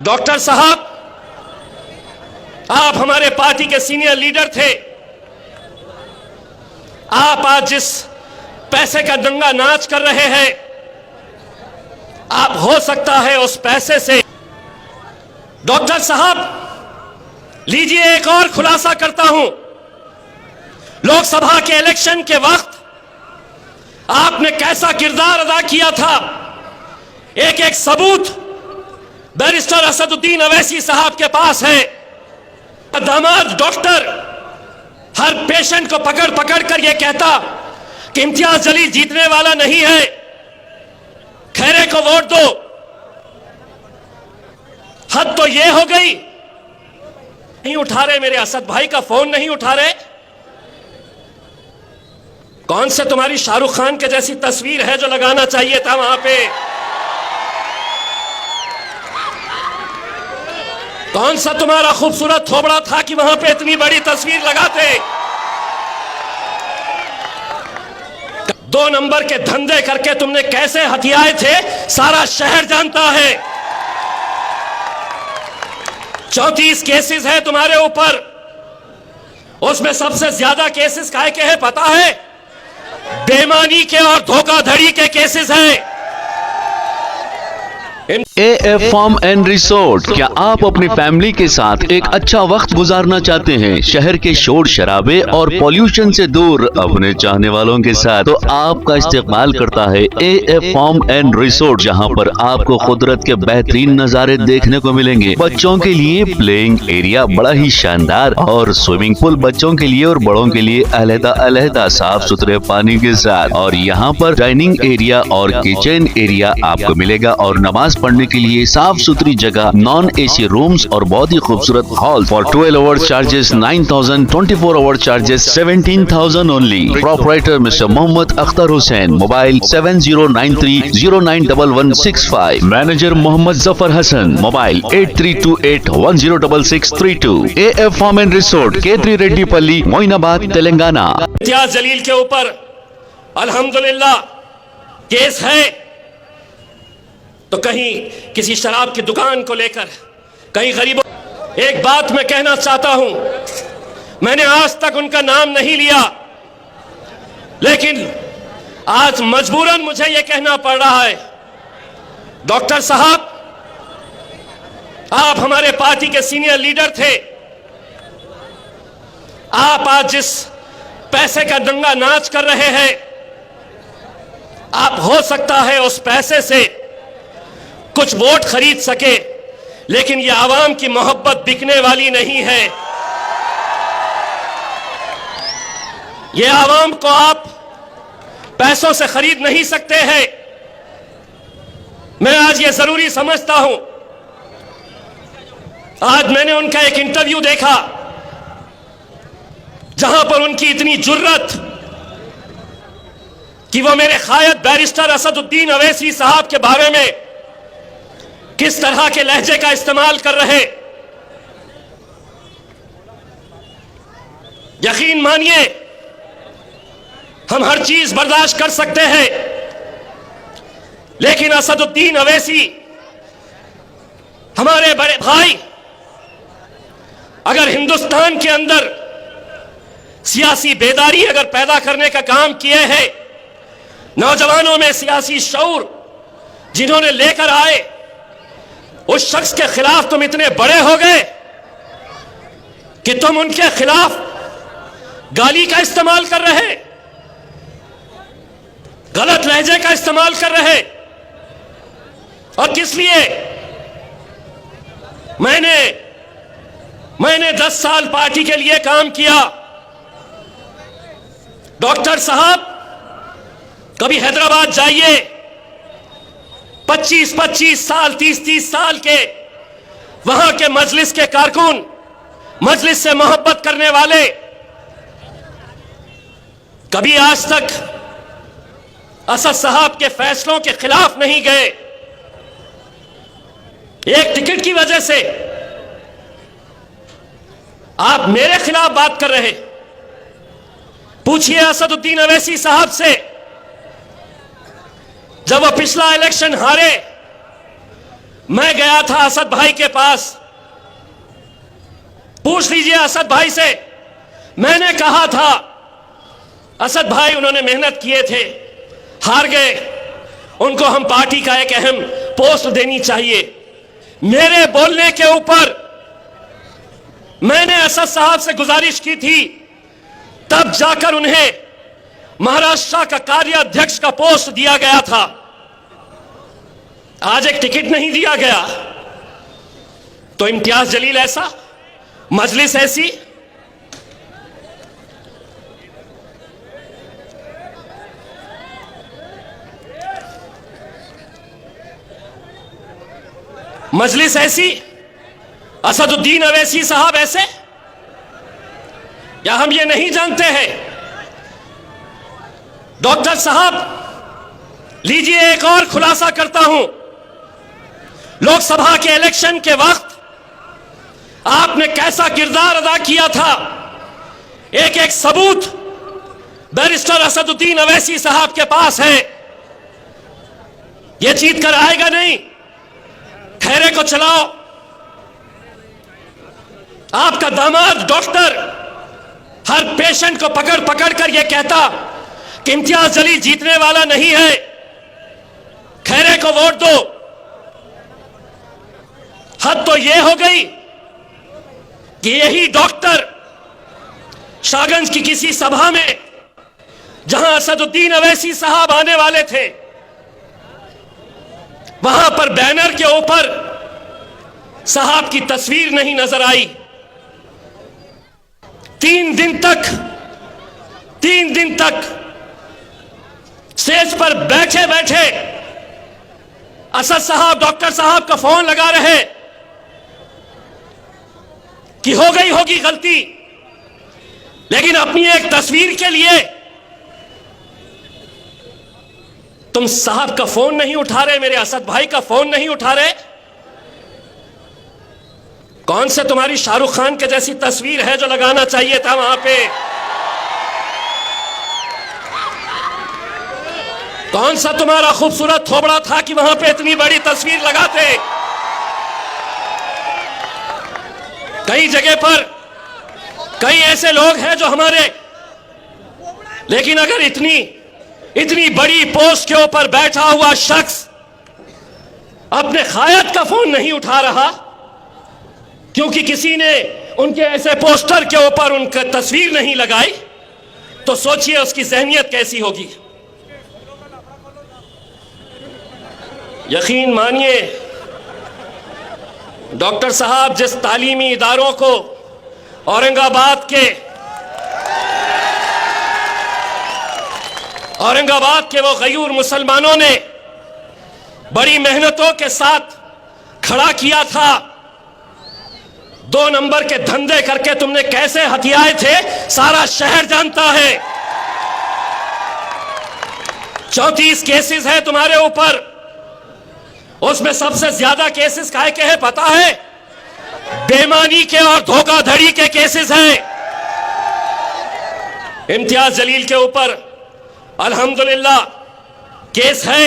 Doctor साहब, आप हमारे पार्टी के सीनियर लीडर थे। आप आज जिस पैसे का दंगा नाच कर रहे हैं, आप हो सकता है उस पैसे से। डॉक्टर साहब, लीजिए एक और खुलासा करता हूं। लोकसभा के इलेक्शन के वक्त आपने कैसा किरदार अदा किया था, एक एक सबूत बैरिस्टर असदुद्दीन अवैसी साहब के पास है। दामाद डॉक्टर हर पेशेंट को पकड़ पकड़ कर यह कहता कि इम्तियाज जलील जीतने वाला नहीं है, खैरे को वोट दो। हद तो यह हो गई। नहीं उठा रहे, मेरे असद भाई का फोन नहीं उठा रहे। कौन से तुम्हारी शाहरुख खान के जैसी तस्वीर है जो लगाना चाहिए था वहां पे? कौन सा तुम्हारा खूबसूरत थोबड़ा था कि वहां पे इतनी बड़ी तस्वीर लगाते? 2 नंबर के धंधे करके तुमने कैसे हथियाए थे, सारा शहर जानता है। 34 केसेस है तुम्हारे ऊपर, उसमें सबसे ज्यादा केसेस काहे के हैं पता है? बेईमानी के और धोखाधड़ी के केसेस हैं। AF फार्म एंड रिसोर्ट, क्या आप अपनी फैमिली के साथ एक अच्छा वक्त गुजारना चाहते हैं शहर के शोर शराबे और पॉल्यूशन से दूर अपने चाहने वालों के साथ? तो आपका इस्तेमाल करता है AF फार्म एंड रिसोर्ट, जहां पर आपको कुदरत के बेहतरीन नजारे देखने को मिलेंगे। बच्चों के लिए प्लेइंग एरिया बड़ा ही शानदार और स्विमिंग पूल बच्चों के लिए और बड़ों के लिए अलग-अलग साफ सुथरे पानी के साथ, और यहाँ पर डाइनिंग एरिया और किचन एरिया आपको मिलेगा, और नमाज पढ़ने के लिए साफ सुथरी जगह, नॉन AC रूम्स और बहुत ही खूबसूरत hall. For 12 hours charges 9,000, 24 hour charges 17,000 only. Proprietor mister Mohammed Akhtar Hussain, mobile 7093091165। Manager Mohammed Jafar Hasan, mobile 8328106632। AF farm and resort, K3 Reddypally, Moinabad, Telangana. Imtiaz Jaleel के ऊपर अल्हम्दुलिल्लाह केस है, तो कहीं किसी शराब की दुकान को लेकर, कहीं गरीबों। एक बात मैं कहना चाहता हूं, मैंने आज तक उनका नाम नहीं लिया, लेकिन आज मजबूरन मुझे यह कहना पड़ रहा है। डॉक्टर साहब, आप हमारे पार्टी के सीनियर लीडर थे। आप आज जिस पैसे का दंगा नाच कर रहे हैं, आप हो सकता है उस पैसे से कुछ वोट खरीद सके, लेकिन यह आवाम की मोहब्बत बिकने वाली नहीं है। यह आवाम को आप पैसों से खरीद नहीं सकते हैं। मैं आज यह जरूरी समझता हूं। आज मैंने उनका एक इंटरव्यू देखा जहां पर उनकी इतनी जुर्रत कि वो मेरे कायद बैरिस्टर असदुद्दीन अवैसी साहब के बारे में किस तरह के लहजे का इस्तेमाल कर रहे। यकीन मानिए, हम हर चीज बर्दाश्त कर सकते हैं, लेकिन असदुद्दीन अवैसी हमारे बड़े भाई अगर हिंदुस्तान के अंदर सियासी बेदारी अगर पैदा करने का काम किए हैं, नौजवानों में सियासी शऊर जिन्होंने लेकर आए, उस शख्स के खिलाफ तुम इतने बड़े हो गए कि तुम उनके खिलाफ गाली का इस्तेमाल कर रहे, गलत लहजे का इस्तेमाल कर रहे। और किस लिए? मैंने 10 साल पार्टी के लिए काम किया। डॉक्टर साहब, कभी हैदराबाद जाइए, 25-25 साल, 30-30 साल के वहां के मजलिस के कारकुन, मजलिस से मोहब्बत करने वाले, कभी आज तक असद साहब के फैसलों के खिलाफ नहीं गए। एक टिकट की वजह से आप मेरे खिलाफ बात कर रहे। पूछिए असदुद्दीन अवैसी साहब से, जब वो पिछला इलेक्शन हारे, मैं गया था असद भाई के पास, पूछ लीजिए असद भाई से। मैंने कहा था असद भाई उन्होंने मेहनत किए थे, हार गए, उनको हम पार्टी का एक अहम पोस्ट देनी चाहिए। मेरे बोलने के ऊपर मैंने असद साहब से गुजारिश की थी, तब जाकर उन्हें महाराष्ट्र का कार्याध्यक्ष का पोस्ट दिया गया था। आज एक टिकट नहीं दिया गया तो इम्तियाज जलील ऐसा, मजलिस ऐसी। मजलिस ऐसी, असदुद्दीन अवैसी साहब ऐसे, या हम ये नहीं जानते हैं? डॉक्टर साहब लीजिए एक और खुलासा करता हूं। लोकसभा के इलेक्शन के वक्त आपने कैसा किरदार अदा किया था, एक एक सबूत बैरिस्टर असदुद्दीन अवैसी साहब के पास है। यह जीत कर आएगा नहीं, खैरे को चलाओ। आपका दामाद डॉक्टर हर पेशेंट को पकड़ पकड़ कर यह कहता कि इम्तियाज जलील जीतने वाला नहीं है, खैरे को वोट दो। हद तो यह हो गई कि यही डॉक्टर शाहगंज की किसी सभा में, जहां असदुद्दीन अवैसी साहब आने वाले थे, वहां पर बैनर के ऊपर साहब की तस्वीर नहीं नजर आई। 3 दिन तक स्टेज पर बैठे बैठे असद साहब डॉक्टर साहब का फोन लगा रहे कि हो गई होगी गलती, लेकिन अपनी एक तस्वीर के लिए तुम साहब का फोन नहीं उठा रहे, मेरे असद भाई का फोन नहीं उठा रहे। कौन से तुम्हारी शाहरुख खान के जैसी तस्वीर है जो लगाना चाहिए था वहां पे? कौन सा तुम्हारा खूबसूरत थोबड़ा था कि वहां पे इतनी बड़ी तस्वीर लगाते? कई जगह पर कई ऐसे लोग हैं जो हमारे, लेकिन अगर इतनी बड़ी पोस्ट के ऊपर बैठा हुआ शख्स अपने खायद का फोन नहीं उठा रहा क्योंकि किसी ने उनके ऐसे पोस्टर के ऊपर उनका तस्वीर नहीं लगाई, तो सोचिए उसकी जहनियत कैसी होगी। यकीन मानिए डॉक्टर साहब जिस तालीमी इदारों को औरंगाबाद के वो गयूर मुसलमानों ने बड़ी मेहनतों के साथ खड़ा किया था, 2 नंबर के धंधे करके तुमने कैसे हथियाए थे सारा शहर जानता है। 34 केसेस है तुम्हारे ऊपर, उसमें सबसे ज्यादा केसेस काहे के हैं पता है? बेईमानी के और धोखाधड़ी के केसेस हैं। इम्तियाज जलील के ऊपर अल्हम्दुलिल्लाह केस है,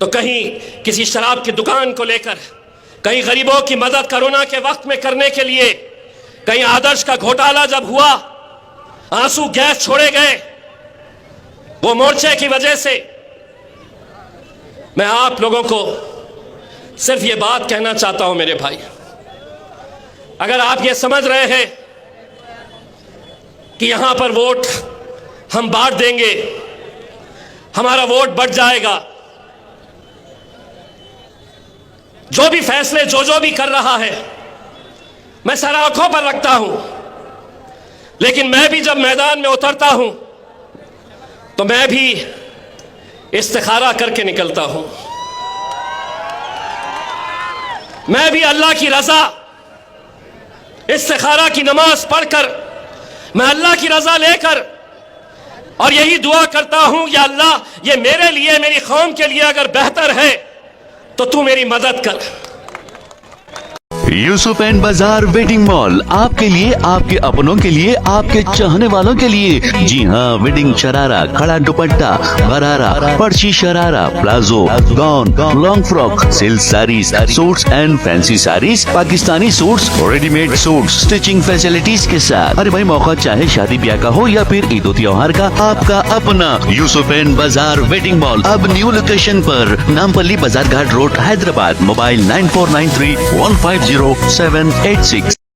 तो कहीं किसी शराब की दुकान को लेकर, कहीं गरीबों की मदद कोरोना के वक्त में करने के लिए, कहीं आदर्श का घोटाला जब हुआ, आंसू गैस छोड़े गए, वो मोर्चे की वजह से। मैं आप लोगों को सिर्फ ये बात कहना चाहता हूं मेरे भाई, अगर आप ये समझ रहे हैं कि यहां पर वोट हम बांट देंगे, हमारा वोट बढ़ जाएगा, जो भी फैसले जो भी कर रहा है मैं सर आंखों पर रखता हूं, लेकिन मैं भी जब मैदान में उतरता हूं तो मैं भी इस्तिखारा करके निकलता हूं। मैं भी अल्लाह की रजा, इस्तिखारा की नमाज पढ़कर मैं अल्लाह की रजा लेकर और यही दुआ करता हूं, या अल्लाह ये मेरे लिए, मेरी कौम के लिए अगर बेहतर है तो तू मेरी मदद कर। यूसुफ एंड बाजार वेडिंग मॉल, आपके लिए, आपके अपनों के लिए, आपके चाहने वालों के लिए। जी हाँ, वेडिंग शरारा, खड़ा दुपट्टा, गरारा, पर्ची sharara, palazzo, gown, long frock, silk saris, suits and fancy saris, Pakistani suits, readymade suits, stitching facilities के साथ। अरे भाई, मौका चाहे शादी ब्याह का हो या फिर ईद त्योहार का, आपका अपना यूसुफ एंड बाजार वेडिंग मॉल अब न्यू लोकेशन पर, नामपल्ली बाजार घाट रोड, हैदराबाद। मोबाइल 9493150786।